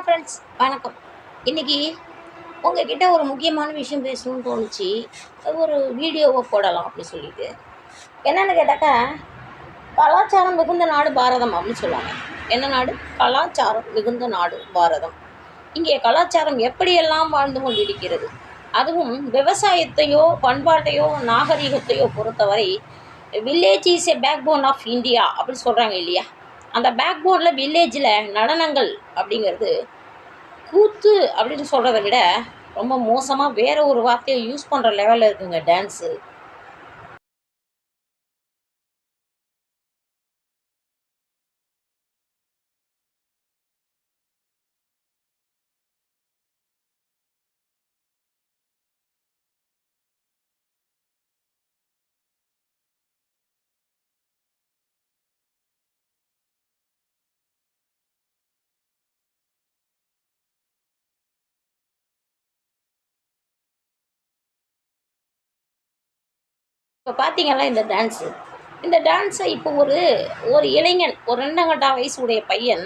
Friends வணக்கம். இன்றைக்கி உங்ககிட்ட ஒரு முக்கியமான விஷயம் பேசணும்னு தோணுச்சு. ஒரு வீடியோவை போடலாம் அப்படின்னு சொல்லிட்டு. என்னென்னு கேட்டாக்கா, கலாச்சாரம் மிகுந்த நாடு பாரதம் அப்படின்னு சொல்லுவாங்க. என்ன நாடு? கலாச்சாரம் மிகுந்த நாடு பாரதம். இங்கே கலாச்சாரம் எப்படியெல்லாம் வாழ்ந்து கொண்டிருக்கிறது. அதுவும் விவசாயத்தையோ பண்பாட்டையோ நாகரிகத்தையோ பொறுத்தவரை village is a backbone of India அப்படின்னு சொல்கிறாங்க இல்லையா? அந்த பேக் போனில் வில்லேஜில் நடனங்கள் அப்படிங்கிறது கூத்து அப்படின்னு சொல்கிறத விட ரொம்ப மோசமாக வேறு ஒரு வார்த்தையை யூஸ் பண்ணுற லெவலில் இருக்குங்க டான்ஸு. இப்போ பார்த்தீங்கன்னா இந்த டான்ஸை இப்போ ஒரு ஒரு இளைஞன், ஒரு 2 வயசு உடைய பையன்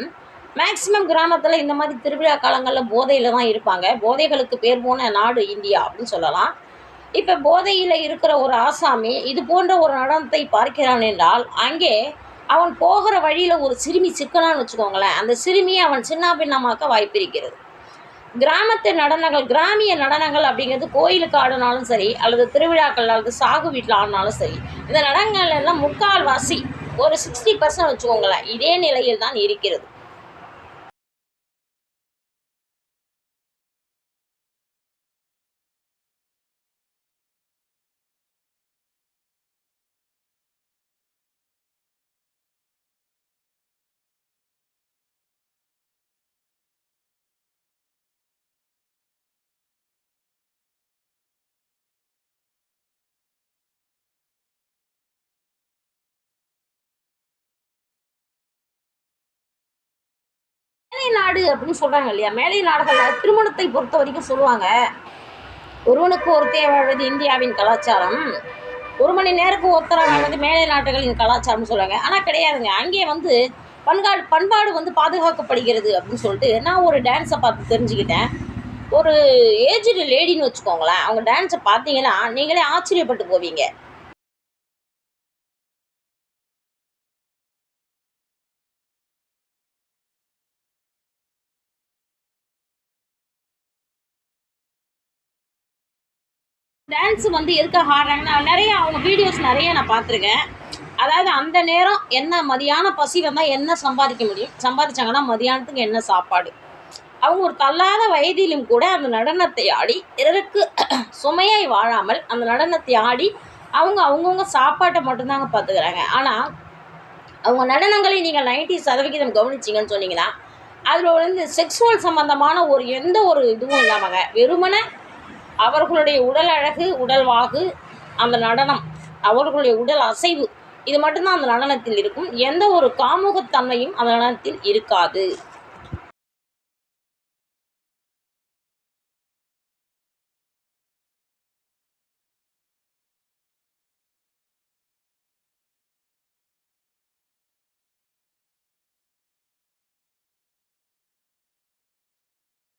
மேக்சிமம் கிராமத்தில் இந்த மாதிரி திருவிழா காலங்களில் போதையில் தான் இருப்பாங்க. போதைகளுக்கு பேர் போன நாடு இந்தியா அப்படின்னு சொல்லலாம். இப்போ போதையில் இருக்கிற ஒரு ஆசாமி இது போன்ற ஒரு நடனத்தை பார்க்கிறான் என்றால், அங்கே அவன் போகிற வழியில் ஒரு சிறுமி சிக்கலான்னு வச்சுக்கோங்களேன், அந்த சிறுமியை அவன் சின்ன பின்னமாக்க வாய்ப்பு இருக்கிறது. கிராமத்து நடனங்கள், கிராமிய நடனங்கள் அப்படிங்கிறது கோயிலுக்கு ஆடினாலும் சரி, அல்லது திருவிழாக்கள் அல்லது சாகு வீட்டில் ஆடினாலும் சரி, இந்த நடனங்கள் எல்லாம் முக்கால்வாசி ஒரு 60% வச்சுக்கோங்களேன், இதே நிலையில் தான் இருக்கிறது. மேலை நாடு அப்படின்னு சொல்கிறாங்க இல்லையா? மேலை நாடுகளில் திருமணத்தை பொறுத்த வரைக்கும் சொல்லுவாங்க, ஒருவனுக்கு ஒருத்தையை வாழ்வது இந்தியாவின் கலாச்சாரம், 1 மணி நேரத்துக்கு ஒருத்தராக வாழ்வது மேலை நாடுகளின் கலாச்சாரம்னு சொல்கிறாங்க. ஆனால் கிடையாதுங்க. அங்கே பண்பாடு பாதுகாக்கப்படுகிறது அப்படின்னு சொல்லிட்டு நான் ஒரு டான்ஸை பார்த்து தெரிஞ்சுக்கிட்டேன். ஒரு ஏஜ்டு லேடின்னு வச்சுக்கோங்களேன், அவங்க டான்ஸை பார்த்தீங்கன்னா நீங்களே ஆச்சரியப்பட்டு போவீங்க. டான்ஸ் எதுக்காக ஆடுறாங்கன்னா, நிறைய அவங்க வீடியோஸ் நிறைய நான் பார்த்துருக்கேன். அதாவது அந்த நேரம் என்ன மதியான பசி வந்தால் என்ன சம்பாதிக்க முடியும், சம்பாதிச்சாங்கன்னா மதியானத்துக்கு என்ன சாப்பாடு. அவங்க ஒரு தள்ளாத வயதிலும் கூட அந்த நடனத்தை ஆடி பிறருக்கு சுமையாய் வாழாமல் அந்த நடனத்தை ஆடி அவங்கவுங்க சாப்பாட்டை மட்டும்தாங்க பார்த்துக்கிறாங்க. ஆனால் அவங்க நடனங்களை நீங்கள் 90% கவனிச்சிங்கன்னு சொன்னீங்கன்னா, அதில் செக்ஸுவல் சம்மந்தமான எந்த ஒரு இதுவும் இல்லாமங்க, வெறுமனே அவர்களுடைய உடல் அழகு, உடல் வாகு, அந்த நடனம், அவர்களுடைய உடல் அசைவு, இது மட்டும்தான் அந்த நடனத்தில் இருக்கும். எந்த ஒரு காமுகத்தன்மையும் அந்த நடனத்தில் இருக்காது.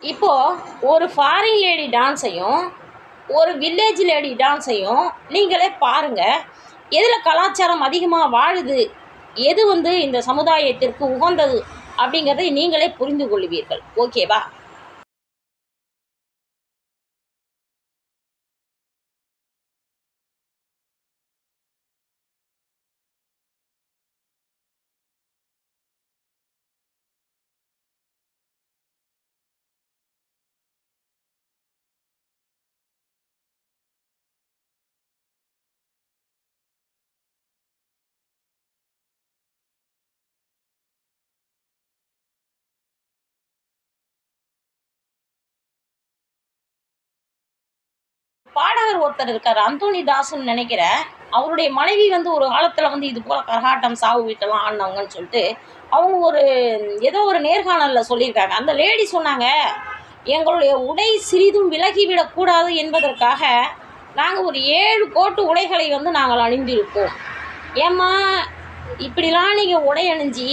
இப்போ ஒரு ஃபாரின் லேடி டான்ஸையும் ஒரு வில்லேஜ் லேடி டான்ஸையும் நீங்களே பாருங்கள், எதில் கலாச்சாரம் அதிகமாக வாழுது, எது இந்த சமுதாயத்திற்கு உகந்தது அப்படிங்கிறதை நீங்களே புரிந்து கொள்வீர்கள். ஓகேவா? பாடகர் ஒருத்தர் இருக்கார், அந்தோனி தாஸ்ன்னு நினைக்கிறேன். அவருடைய மனைவி ஒரு காலத்தில் இது போல் கரகாட்டம் சாவு வீட்டெல்லாம் ஆடினவங்கன்னு சொல்லிட்டு அவங்க ஏதோ ஒரு நேர்காணலில் சொல்லியிருக்காங்க. அந்த லேடி சொன்னாங்க, எங்களுடைய உடை சிறிதும் விலகிவிடக்கூடாது என்பதற்காக நாங்கள் ஒரு 7 கோட்டு உடைகளை நாங்கள் அணிந்திருப்போம். ஏம்மா இப்படிலாம் நீங்கள் உடை அணிஞ்சி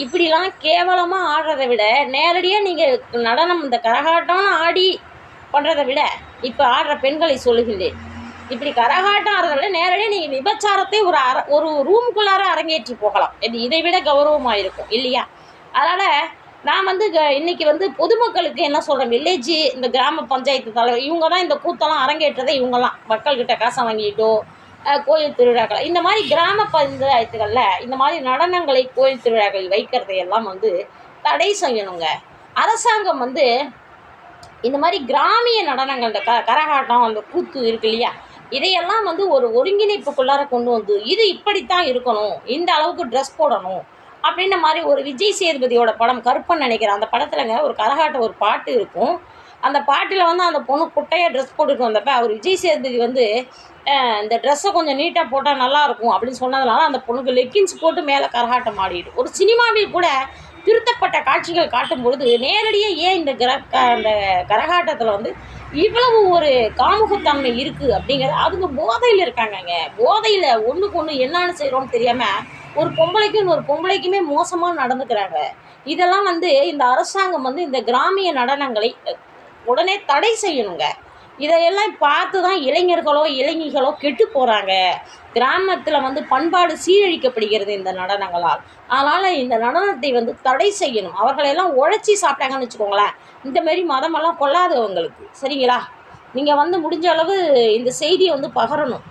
இப்படிலாம் கேவலமாக ஆடுறதை விட நேரடியாக நீங்கள் நடனம் இந்த கரகாட்டம்னு ஆடி பண்ணுறதை விட இப்போ ஆடுற பெண்களை சொல்லுகின்றேன், இப்படி கரகாட்டம் ஆடுறதை விட நேரடியாக நீங்கள் விபச்சாரத்தை ஒரு ரூமுக்குள்ளார அரங்கேற்றி போகலாம். இதை விட கௌரவமாக இருக்கும் இல்லையா? அதனால் நான் வந்து இன்னைக்கு வந்து பொதுமக்களுக்கு என்ன சொல்கிறேன், வில்லேஜ் இந்த கிராம பஞ்சாயத்து தலைவர் இவங்க தான் இந்த கூத்தெல்லாம் அரங்கேற்றதை. இவங்கெல்லாம் மக்கள்கிட்ட காசை வாங்கிட்டோ கோயில் திருவிழாக்கள் இந்த மாதிரி கிராம பஞ்சாயத்துகளில் இந்த மாதிரி நடனங்களை கோயில் திருவிழாக்கள் வைக்கிறதையெல்லாம் வந்து தடை செய்யணுங்க. அரசாங்கம் வந்து இந்த மாதிரி கிராமிய நடனங்கள் இந்த கரகாட்டம் அந்த கூத்து இருக்கு இல்லையா, இதையெல்லாம் வந்து ஒரு ஒருங்கிணைப்புக்குள்ளார கொண்டு வந்து இது இப்படித்தான் இருக்கணும், இந்த அளவுக்கு ட்ரெஸ் போடணும் அப்படின்ற மாதிரி ஒரு விஜய் சேதுபதியோட படம் கருப்பன் நினைக்கிறேன், அந்த படத்துலங்க ஒரு கரகாட்டம் ஒரு பாட்டு இருக்கும். அந்த பாட்டில் வந்து அந்த பொண்ணு குட்டையாக ட்ரெஸ் போட்டுட்டு வந்தப்போ அவர் விஜய் சேதுபதி வந்து இந்த ட்ரெஸ்ஸை கொஞ்சம் நீட்டாக போட்டால் நல்லாயிருக்கும் அப்படின்னு சொன்னதுனால அந்த பொண்ணுக்கு லெக்கின்ஸ் போட்டு மேலே கரகாட்டம் ஆடிட்டு ஒரு சினிமாவில் கூட திருத்தப்பட்ட காட்சிகள் காட்டும் பொழுது நேரடியாக ஏன் இந்த அந்த கரகாட்டத்தில் வந்து இவ்வளவு ஒரு காமுகத்தன்மை இருக்குது அப்படிங்கிறது அதுங்க போதையில் இருக்காங்கங்க. போதையில் ஒன்றுக்கு ஒன்று என்னான்னு செய்கிறோன்னு தெரியாமல் ஒரு பொம்பளைக்கும் இன்னொரு பொம்பளைக்குமே மோசமாக நடந்துக்கிறாங்க. இதெல்லாம் வந்து இந்த அரசாங்கம் வந்து இந்த கிராமிய நடனங்களை உடனே தடை செய்யணுங்க. இதையெல்லாம் பார்த்து தான் இளைஞர்களோ இளைஞர்களோ கெட்டு போகிறாங்க. கிராமத்தில் வந்து பண்பாடு சீரழிக்கப்படுகிறது இந்த நடனங்களால். அதனால் இந்த நடனத்தை வந்து தடை செய்யணும். அவர்களெல்லாம் உழைச்சி சாப்பிட்டாங்கன்னு வச்சுக்கோங்களேன், இந்தமாரி மதமெல்லாம் கொள்ளாதவங்களுக்கு. சரிங்களா? நீங்கள் வந்து முடிஞ்ச அளவு இந்த செய்தியை வந்து பகரணும்.